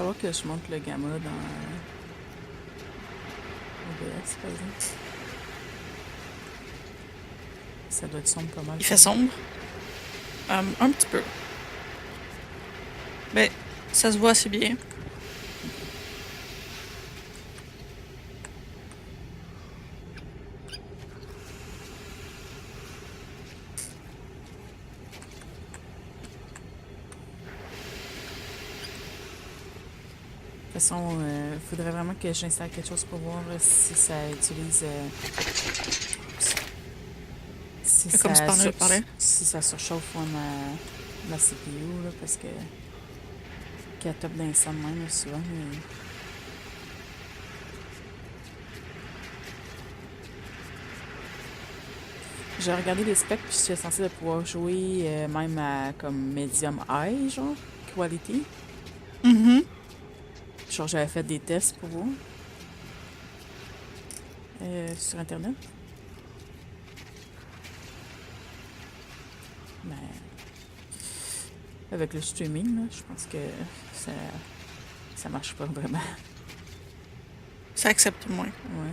falloir que je monte le gamma dans OBS, par exemple. Ça doit être sombre pas mal. Il fait sombre. Un petit peu. Mais ça se voit assez bien. De toute façon, il faudrait vraiment que j'installe quelque chose pour voir si ça utilise... si, Comme ça tu parlais. si ça surchauffe ma CPU, là, parce que qu'elle top dans les sons de même, là, souvent. Mais... J'ai regardé les specs, puis j'étais censée de pouvoir jouer même à comme medium high, genre, quality. Genre, j'avais fait des tests pour vous. Sur Internet. Mais avec le streaming, là, je pense que ça marche pas vraiment. Ça accepte moins. Ouais.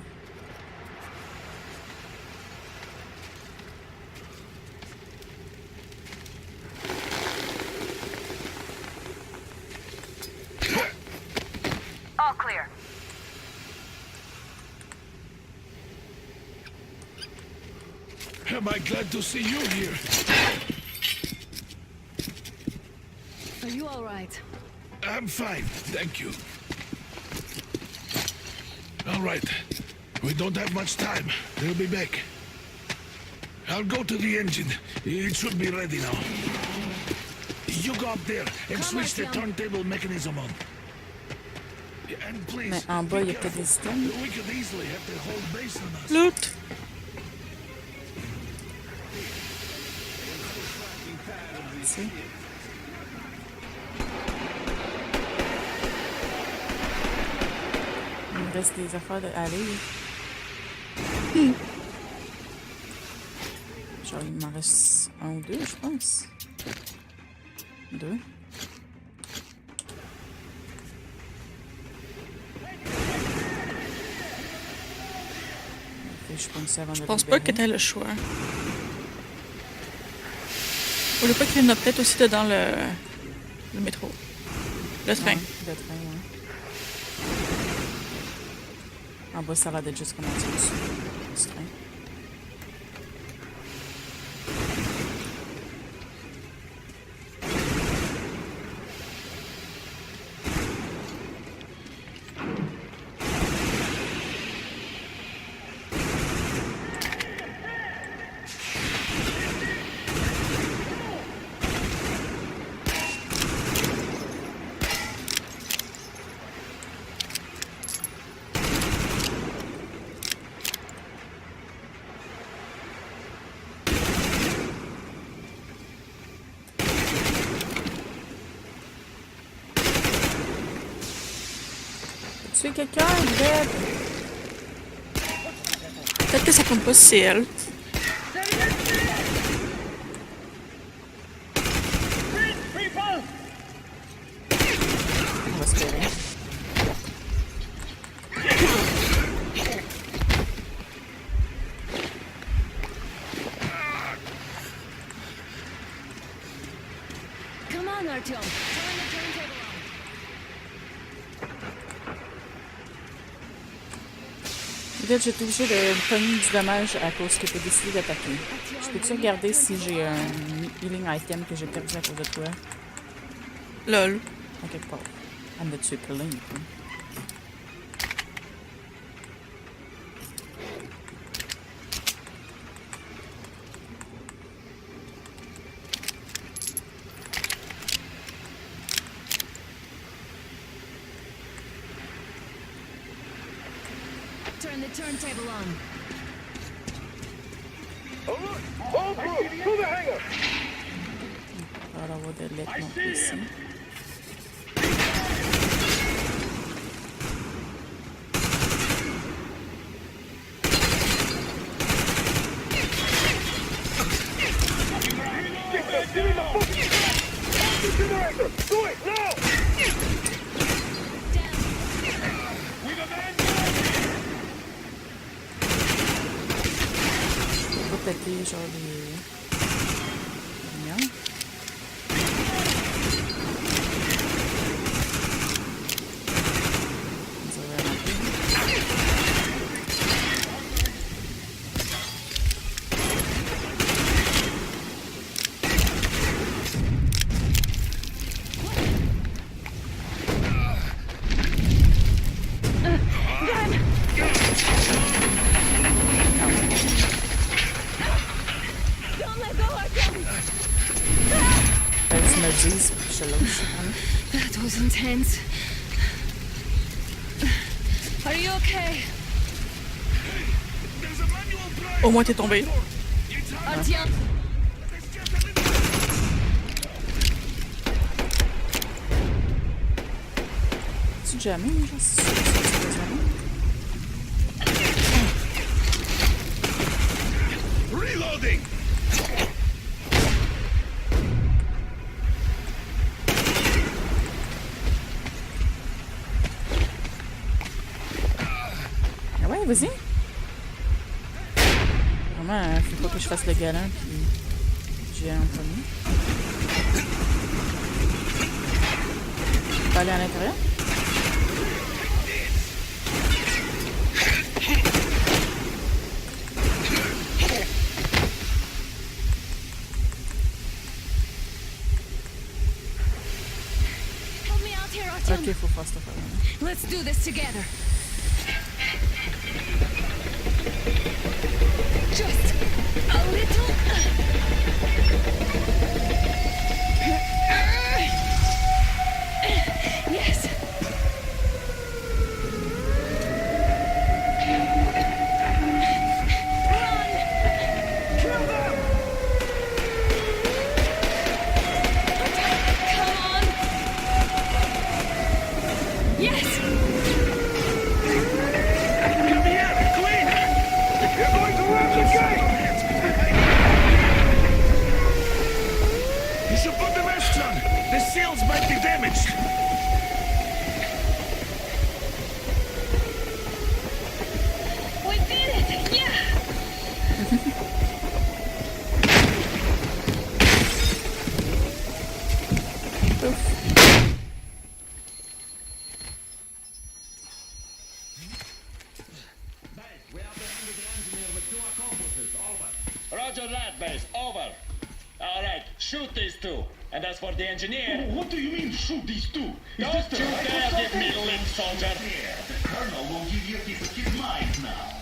All clear. Am I glad to see you here? Are you all right? I'm fine, thank you. All right. We don't have much time. They'll be back. I'll go to the engine. It should be ready now. You go up there and switch the turntable mechanism on. And please, Mais en bas, il y a peut-être des systèmes. we could easily have the whole base on us. Loot! Ici. Il me reste des affaires à lire. Genre, il m'en reste un ou deux, je pense. Deux. Je pense pas que t'aies le choix. Ou le pas qu'il y en a peut-être aussi dedans le métro. Le train. Ouais, le train, ouais. En bas, ça a l'air d'être juste comme un du train. Tuer quelqu'un, Greg! Peut-être que ça compte pas si c'est elle. On va se faire. Come on, Artyom. Turn the turntable on. Peut-être j'étais obligée de pogner du dommage à cause que tu as décidé d'attaquer. Je peux-tu regarder si j'ai un healing item que j'ai perdu à cause de toi? Lol. En quelque part. Elle me tué plein. Quoi. Turn the turntable on. Alors, on va de lettres monter ici. péter genre les lumières. Ça va rentrer. Don't let go, Artyom! Tu me dises, puis je te lâche. That was intense. Are you okay? There's a manual drive. Au moins, t'es tombé. Artyom! Tu jamais, genre, si tu fais jamais? Reloading. Ah ouais, vas-y. Vraiment, faut pas que je fasse le galant, puis j'y ai en premier. Je peux aller à l'intérieur? Help me out here, Artyom! Ok, faut faire cette affaire-là. Let's do this together. Just a little. Yes. Run! Kill them! Come on! Yes! Come here, clean. You're going to run the gate. You should put the rest on. The seals might be damaged. We did it! Yeah! Roger that, base. Over. All right, shoot these two. And as for the engineer, What do you mean, shoot these two? Is don't this you the dare give me lip, soldier. Yeah, the Colonel will give you a piece of his mind now.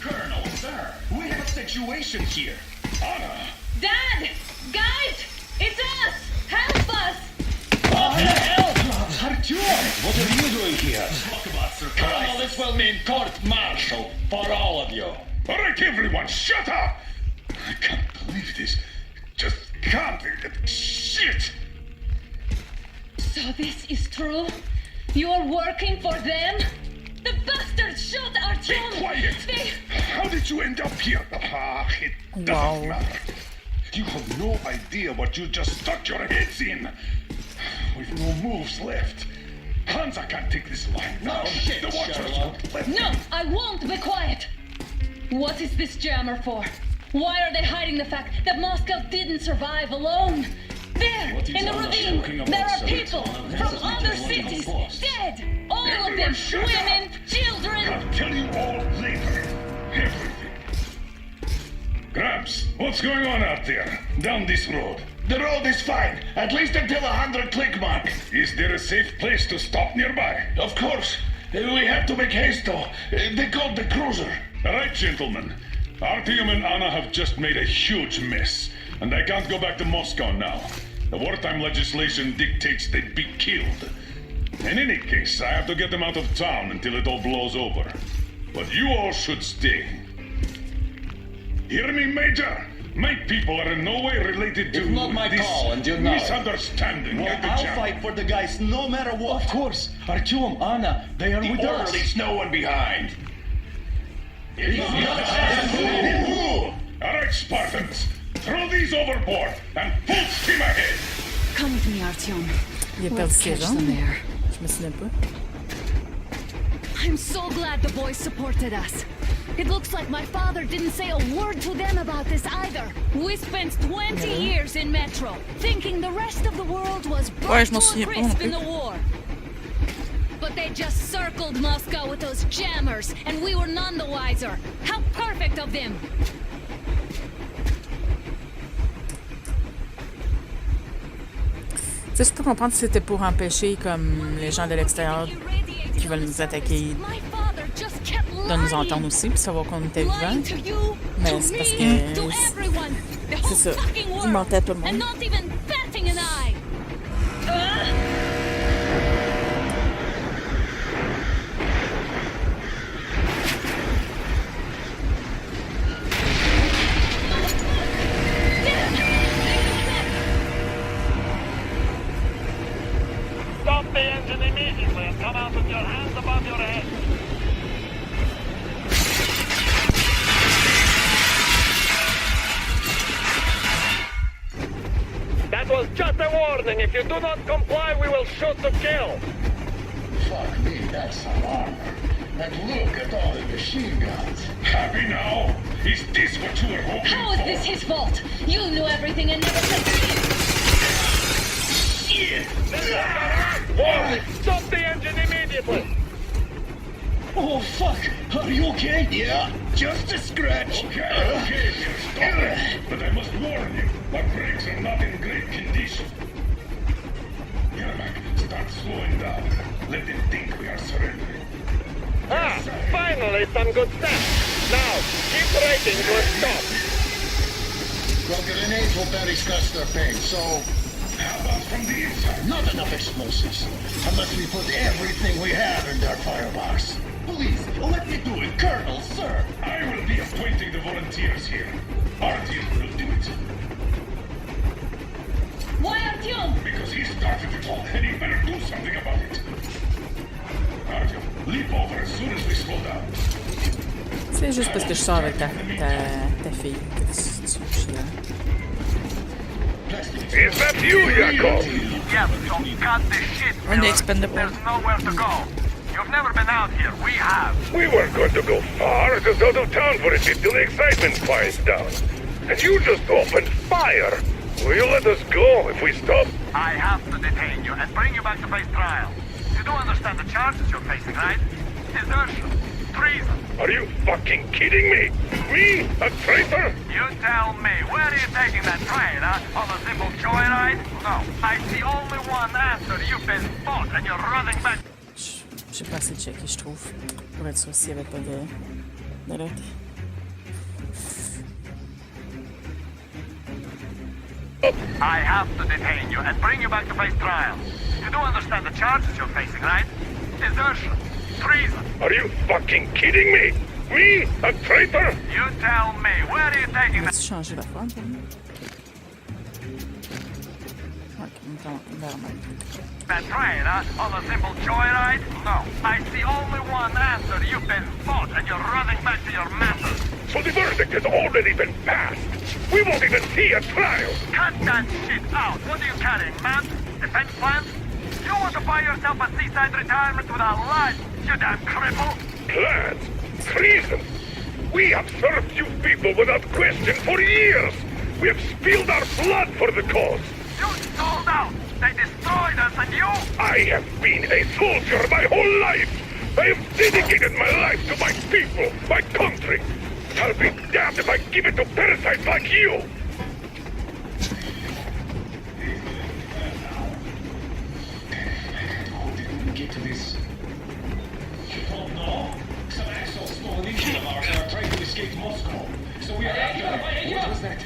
Colonel, sir, we have a situation here. Honor. Dad! Guys! It's us! Help us! What the hell? Artyom, what are you doing here? Talk about Colonel, surprise. this will mean court-martial for all of you. All right, everyone, shut up. I can't believe this. Just can't. Shit. So this is true? You're working for them? The bastards shot Be Artyom! quiet. They... How did you end up here? It doesn't Wow. matter. You have no idea what you just stuck your heads in. We've no moves left. Hansa can't take this line. No shit, The Watchers Sherlock. won't let No, them. I won't be quiet! What is this jammer for? Why are they hiding the fact that Moscow didn't survive alone? There, What is in the Anna ravine, talking about, there are sir? people Anna from has other nothing to do with cities, the dead! All of them, Everyone shut women, up. children! I'll tell you all later. Everything. Gramps, what's going on out there? Down this road. The road is fine, at least until 100 click mark. Is there a safe place to stop nearby? Of course. We have to make haste though. They called the cruiser. All right, gentlemen. Artyom and Anna have just made a huge mess, and I can't go back to Moscow now. The wartime legislation dictates they be killed. In any case, I have to get them out of town until it all blows over. But you all should stay. Hear me, Major? My people are in no way related to It's not my this call, and you know it. misunderstanding. Well, at the I'll jam. fight for the guys no matter what. Of course, Artyom, Anna, they are The with us. orderlies, no one behind. All right, Spartans. Throw these overboard and full steam ahead. Come with me, Artyom. Il a We'll perdu ses catch them jambes. there. Je me souviens pas. I'm so glad the boys supported us. It looks like my father didn't say a word to them about this either. We spent 20 years in Metro, thinking the rest of the world was Ouais, burnt je m'en to a souviens pas crisp non in plus. the war. But they just circled Moscow with those jammers, and we were none the wiser. How perfect of them! Tu sais, je peux comprendre si c'était pour empêcher comme les gens de l'extérieur qui veulent nous attaquer My father just kept de nous lying. entendre aussi, puis savoir qu'on était vivants. Lying to you, Mais to c'est parce me, que to everyone, the whole c'est ça. fucking Il world, mentait à tout le and monde. not even batting an eye. Stop the engine immediately and come out with your hands above your head. That was just a warning. If you do not comply, we will shoot to kill. Fuck me, that's some armor. And look at all the machine guns. Happy now? Is this what you were hoping How is for? this his fault? You knew everything and never said shit. Warning! Stop the engine immediately. Oh, fuck. Are you okay? Yeah, just a scratch. Okay, dear, stop it. But I must warn you, my brakes are not in great condition. Yermak, start slowing down. Let them think we are surrendering. Finally some good stuff. Now, keep braking to a stop. Well, grenades will barely scratch their paint, so How about from the inside? not enough explosives. Unless we put everything we have in their firebox. Please, let me do it, Colonel, sir. I will be appointing the volunteers here. Artyom will do it. Why Artyom? Because he started it all, and he better do something about it. Artyom, leap over as soon as we slow down. C'est juste parce que je sors avec ta fille que tu chiales. Is that you, Yakov? Yeah, so cut this shit. On est expendable. There's nowhere to go. You've never been out here. We have. We weren't going to go far, just out of town for a bit till the excitement quiets down. And you just opened fire. Will you let us go if we stop? I have to detain you and bring you back to face trial. You do understand the charges you're facing, right? Desertion, treason. Are you fucking kidding me? Me? A traitor? You tell me, where are you taking that train, huh? On a simple joyride? No, I see only one answer. You've been fought and you're running back. J'ai pas assez checké, je trouve, pour être sûr s'il n'y avait pas de l'autre. I have to detain you and bring you back to face trial. You do understand the charges you're facing, right? Desertion, treason. Are you fucking kidding me? Me? A traitor? You tell me, where are you taking that? Peux-tu changer la forme pour moi? Ok, That train, huh? On a simple joyride? No. I see only one answer. You've been fought and you're running back to your masters. So the verdict has already been passed. We won't even see a trial. Cut that shit out. What are you carrying, man? Defense plans? You want to buy yourself a seaside retirement without life, you damn cripple? Plans? Treason? We have served you people without question for years. We have spilled our blood for the cause. You sold out. They destroyed us and you... I have been a soldier my whole life. I have dedicated my life to my people, my country. I'll be damned if I give it to parasites like you. Get to this. Oh no! Some assholes stole an engine of ours and are trying to escape Moscow. So we are after them. What was that?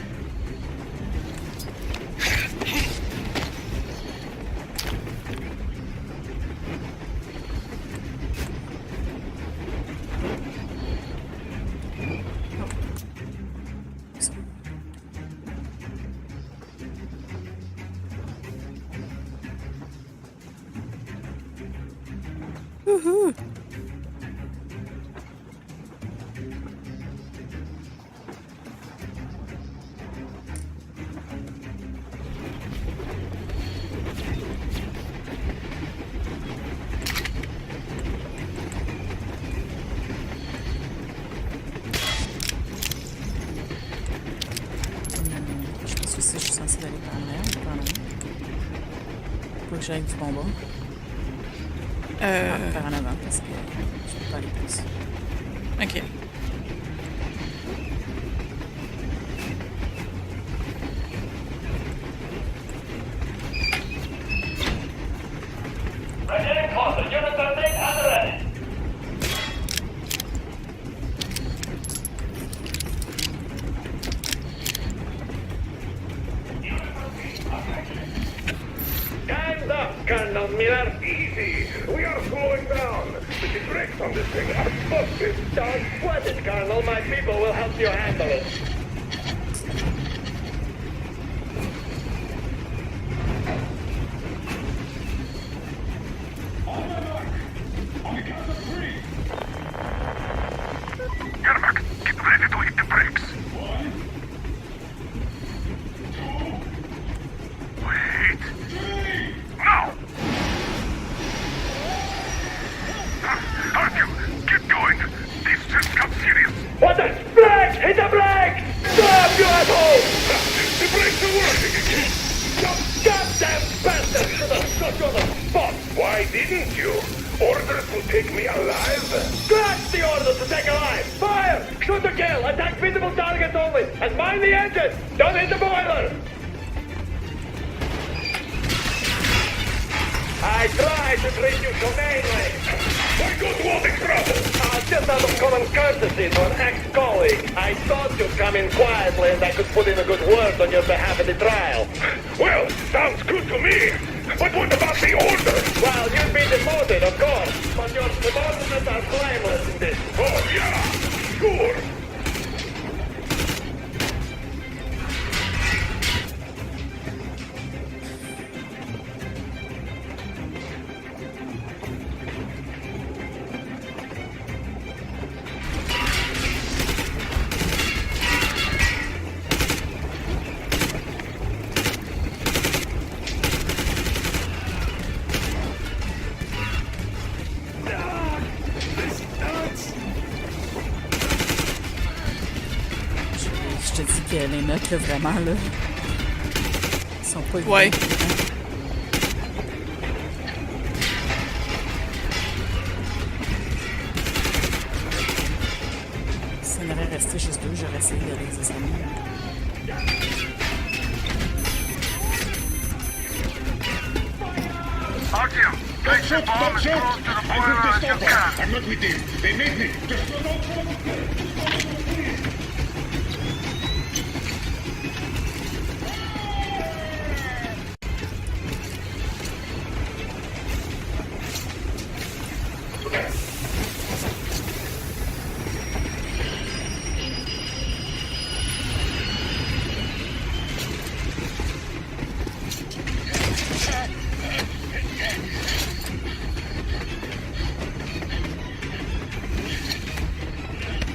penser d'aller par là ou par là. Faut que j'aille du bon bord. Par en avant, parce que je peux pas aller plus. Ok. Ready, call the unit update at the ready. Time's up, Colonel Miller. Easy. We are slowing down. The brakes on this thing are busted. Don't sweat it, Colonel. My people will help you handle it. On the mark. On the count of 3. Yermak, get ready to hit the brakes. 1, 2, Wait. 3. Now! Artyom, get going. This just got serious. What the? Brakes! Hit the brakes! Stop, you asshole! The brakes are working again. You goddamn bastard! Should have shot you on the spot! Why didn't you? Orders will take me alive. Scratch the orders to take a line! Fire! Shoot to kill! Attack visible targets only! And mind the engine! Don't hit the boiler! I tried to treat you humanely! Why go to all the trouble? Just out of common courtesy to an ex-colleague, I thought you'd come in quietly and I could put in a good word on your behalf at the trial. Well, sounds good to me. But what about the order? Well, you'd be demoted, of course, but your subordinates are blameless in this. Oh, yeah. Sure. Je te dis que les notes, là, vraiment, là, sont pas évidentes. Ouais. Si on aurait resté juste deux, j'aurais essayé de les examiner. Artyom, Don't shoot! Don't shoot! I took the stopper. I'm not with him. They made me. Just don't.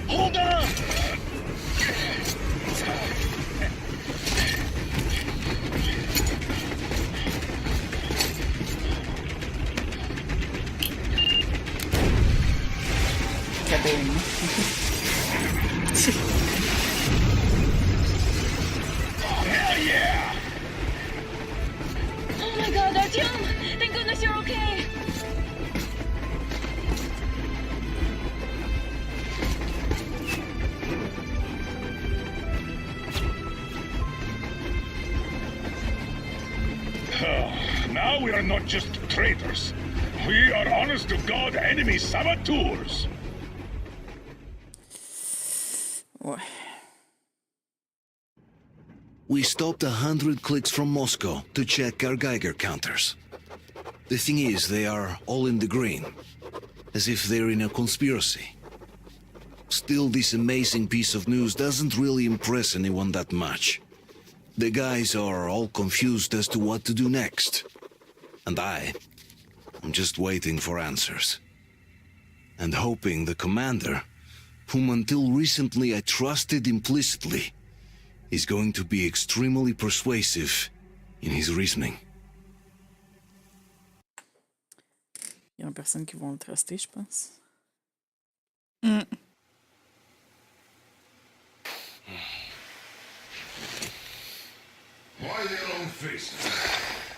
Hold on! Kaboom. Oh my god, Artyom! Thank goodness you're okay! Now we are not just traitors. We are honest-to-God enemy saboteurs. Ouais. We stopped 100 clicks from Moscow to check our Geiger counters. The thing is, they are all in the green, as if they're in a conspiracy. Still, this amazing piece of news doesn't really impress anyone that much. The guys are all confused as to what to do next. And I'm just waiting for answers. And hoping the commander, whom until recently I trusted implicitly, is going to be extremely persuasive in his reasoning. Il y a personne qui vont le truster, je pense. Why their own faces?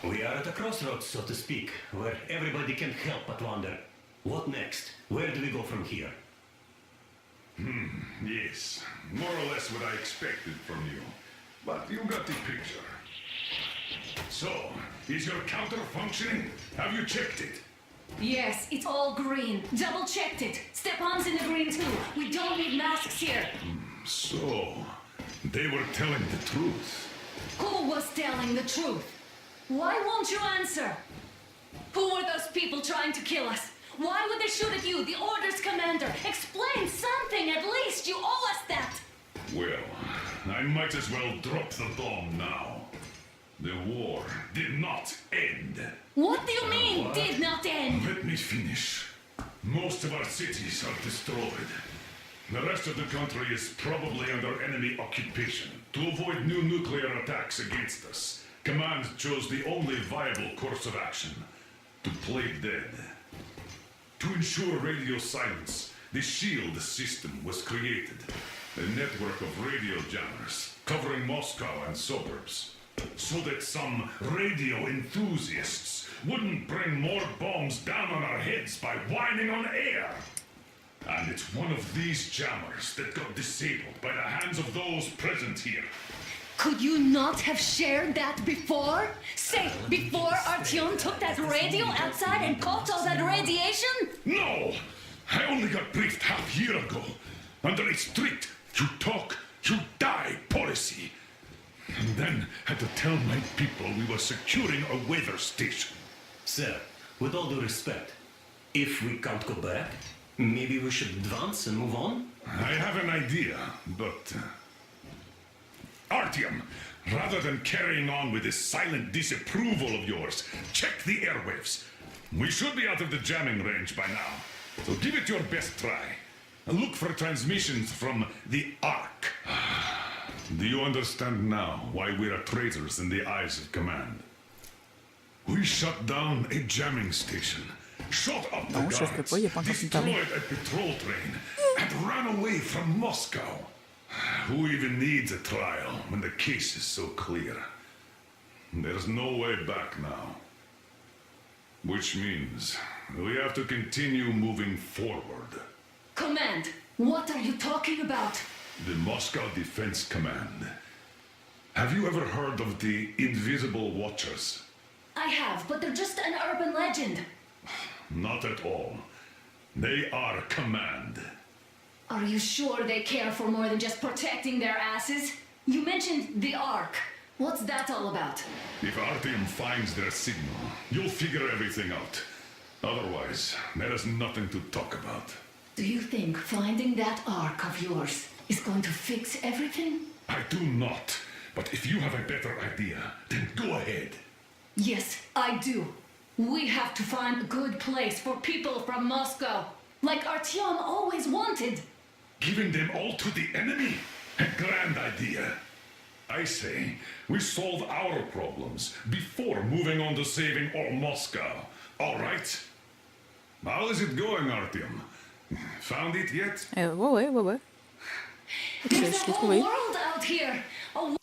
We are at a crossroads, so to speak, where everybody can help but wonder. What next? Where do we go from here? Yes, more or less what I expected from you. But you got the picture. So, is your counter functioning? Have you checked it? Yes, it's all green. Double checked it. Stepan's in the green too. We don't need masks here. So, they were telling the truth. Who was telling the truth? Why won't you answer? Who were those people trying to kill us? Why would they shoot at you, the Order's commander? Explain something at least. You owe us that. Well, I might as well drop the bomb now. The war did not end. What do you mean, did not end? Let me finish. Most of our cities are destroyed. The rest of the country is probably under enemy occupation. To avoid new nuclear attacks against us, Command chose the only viable course of action: to play dead. To ensure radio silence, the SHIELD system was created. A network of radio jammers covering Moscow and suburbs, so that some radio enthusiasts wouldn't bring more bombs down on our heads by whining on air. And it's one of these jammers that got disabled by the hands of those present here. Could you not have shared that before? Say, before Artyom took that radio outside and caught all that radiation? No! I only got briefed half year ago. Under a strict, you talk, you die policy. And then had to tell my people we were securing a weather station. Sir, with all due respect, if we can't go back, maybe we should advance and move on? I have an idea, but... Artyom, rather than carrying on with this silent disapproval of yours, check the airwaves. We should be out of the jamming range by now. So give it your best try. And look for transmissions from the Ark. Do you understand now why we are traitors in the eyes of Command? We shut down a jamming station, shot up the Non, je fais pas, il a pas guards, encore fini de parler. destroyed a patrol train, and ran away from Moscow. Who even needs a trial when the case is so clear? There's no way back now. Which means we have to continue moving forward. Command, what are you talking about? The Moscow Defense Command. Have you ever heard of the Invisible Watchers? I have, but they're just an urban legend. Not at all. They are Command. Are you sure they care for more than just protecting their asses? You mentioned the Ark. What's that all about? If Artyom finds their signal, you'll figure everything out. Otherwise, there is nothing to talk about. Do you think finding that Ark of yours is going to fix everything? I do not. But if you have a better idea, then go ahead. Yes, I do. We have to find a good place for people from Moscow, like Artyom always wanted. Giving them all to the enemy? A grand idea. I say, we solve our problems before moving on to saving all Moscow. All right? How is it going, Artyom? Found it yet? Ouais. There's Je a l'ai whole trouvé. world out here. A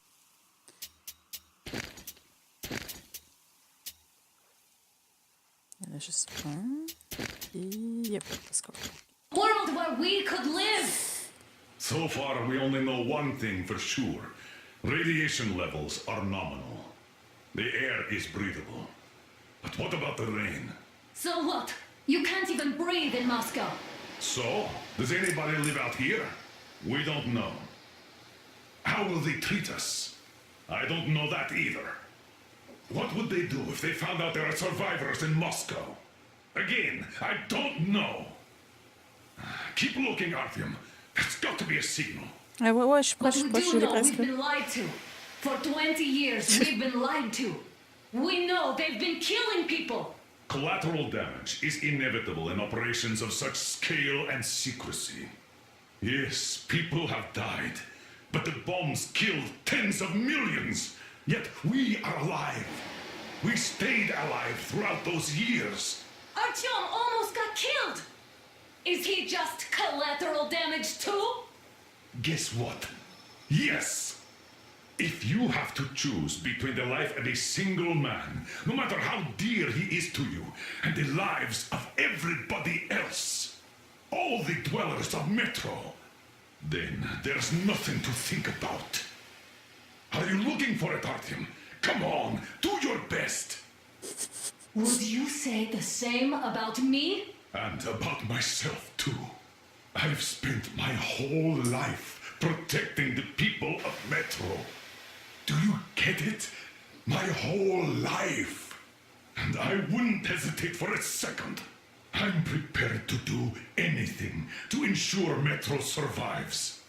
Il y en a juste un. Et yep, let's go. world where we could live. So far, we only know one thing for sure. Radiation levels are nominal. The air is breathable. But what about the rain? So what? You can't even breathe in Moscow. So, does anybody live out here? We don't know. How will they treat us? I don't know that either. What would they do if they found out there are survivors in Moscow? Again, I don't know. Keep looking, Artyom. There's got to be a signal. Ah ouais, je suis But proche, we je do l'ai know presque. we've been lied to. For 20 years, we've been lied to. We know they've been killing people. Collateral damage is inevitable in operations of such scale and secrecy. Yes, people have died, but the bombs killed tens of millions. Yet we are alive. We stayed alive throughout those years. Artyom almost got killed. Is he just collateral damage too? Guess what? Yes! If you have to choose between the life of a single man, no matter how dear he is to you, and the lives of everybody else, all the dwellers of Metro, then there's nothing to think about. Are you looking for it, Artyom? Come on, do your best. Would you say the same about me? And about myself, too. I've spent my whole life protecting the people of Metro. Do you get it? My whole life. And I wouldn't hesitate for a second. I'm prepared to do anything to ensure Metro survives.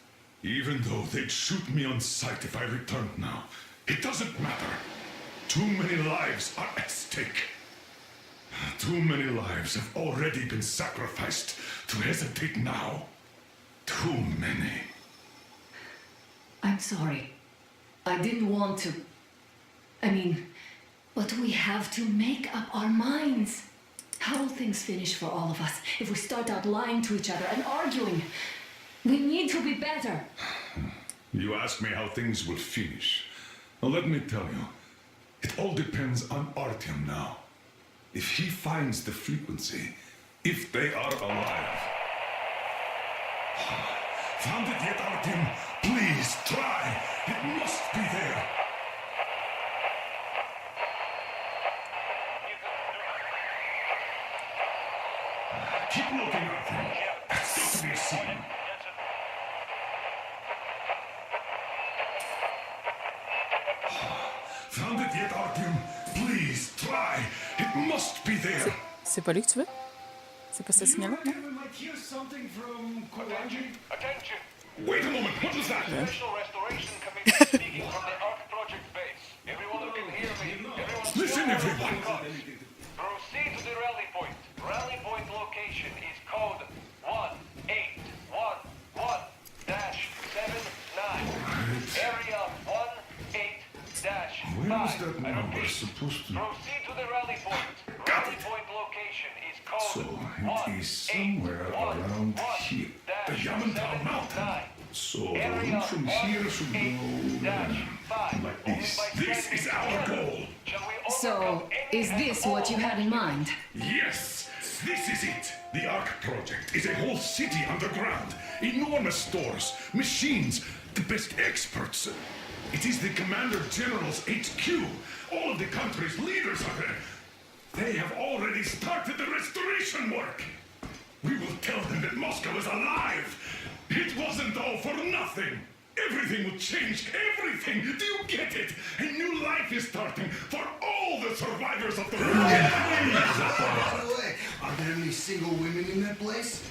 Even though they'd shoot me on sight if I returned now. It doesn't matter. Too many lives are at stake. Too many lives have already been sacrificed to hesitate now. Too many. I'm sorry. I didn't want to. But we have to make up our minds. How will things finish for all of us if we start out lying to each other and arguing? We need to be better. You ask me how things will finish. Well, let me tell you. It all depends on Artyom now. If he finds the frequency, if they are alive. Found it yet, Artyom? Please, try. It must be there. Keep looking, Artyom. It's got to be seen. Found it yet, Artyom? Please, try. It must be there. C'est pas lui que tu veux? C'est pas ce signal-là, non? Attention! Wait a moment, what was that? Special Restoration Committee speaking from the Ark Project base. Everyone who can hear me, Listen, everyone. proceed to the rally point. Rally point location is code 1811-79. Area 18-5. Where was that I number repeat, supposed to... proceed to the rally point. Got Rally it. point location is So, code it is somewhere around here. The Yamantau Mountain. So, the route from here should go... like this. This is our goal. So, is this what you had in mind? Yes, this is it. The Ark Project is a whole city underground. Enormous stores, machines, the best experts. It is the Commander General's HQ. All of the country's leaders are there. They have already started the restoration work. We will tell them that Moscow is alive. It wasn't all for nothing. Everything will change. Everything. Do you get it? A new life is starting for all the survivors of the war. By the way, are there any single women in that place?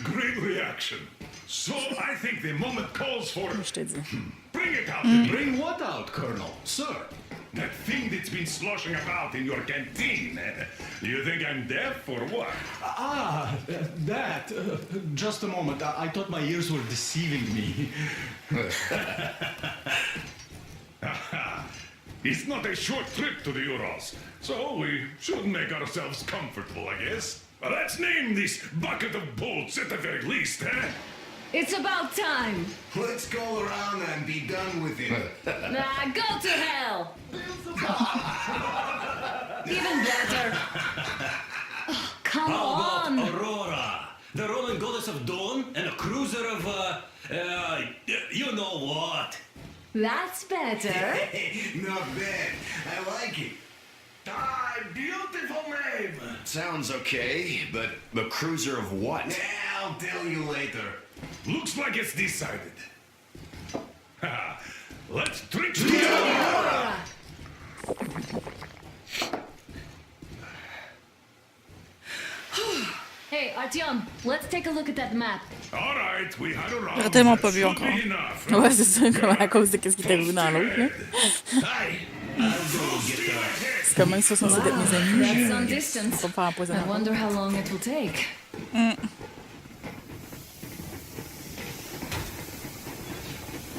Great reaction. So I think the moment calls for... Je t'ai dit. Bring it out. Bring what out, Colonel? Sir? That thing that's been sloshing about in your canteen. You think I'm deaf or what? That. Just a moment. I thought my ears were deceiving me. It's not a short trip to the Urals, so we should make ourselves comfortable, I guess. Let's name this bucket of bolts at the very least, eh? It's about time. Let's go around and be done with it. Nah, go to hell. Even better. Oh, come on. Aurora, the Roman goddess of dawn, and a cruiser of, you know what? That's better. Not bad. I like it. Ah, beautiful name. Sounds okay, but the cruiser of what? Yeah, I'll tell you later. Looks like it's decided. Let's drink together. Hey, Artyom, let's take a look at that map. All right, we had a round. J'aurais tellement pas That vu should encore. be enough. Ouais, c'est ça, comme à cause de ce qui est arrivé dans l'autre, là. C'est comme même si ça, c'est d'être mes amis. That's some distance. Faut pas faire empoisonner. I wonder how long it will take.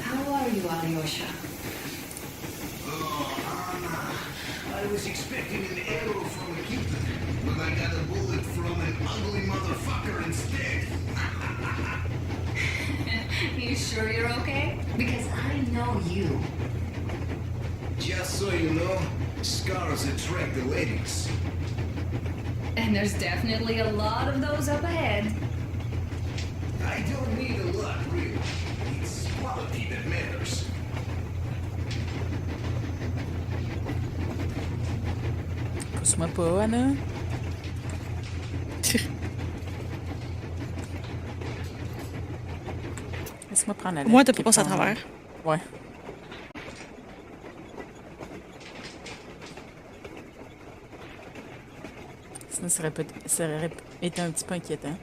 How are you, Alyosha? I was expecting an arrow from a Cupid, but I got a bullet from an ugly motherfucker instead. You you sure you're okay? Because I know you. Just so you know, scars attract the ladies. And there's definitely a lot of those up ahead. I don't need a lot, really. It's quality that matters. Pousse-moi pas, Anna. Laisse-moi prendre la lettre. Moi, t'as pas qui passé à prend- travers. Ouais. Sinon, ça aurait été un petit peu inquiétant.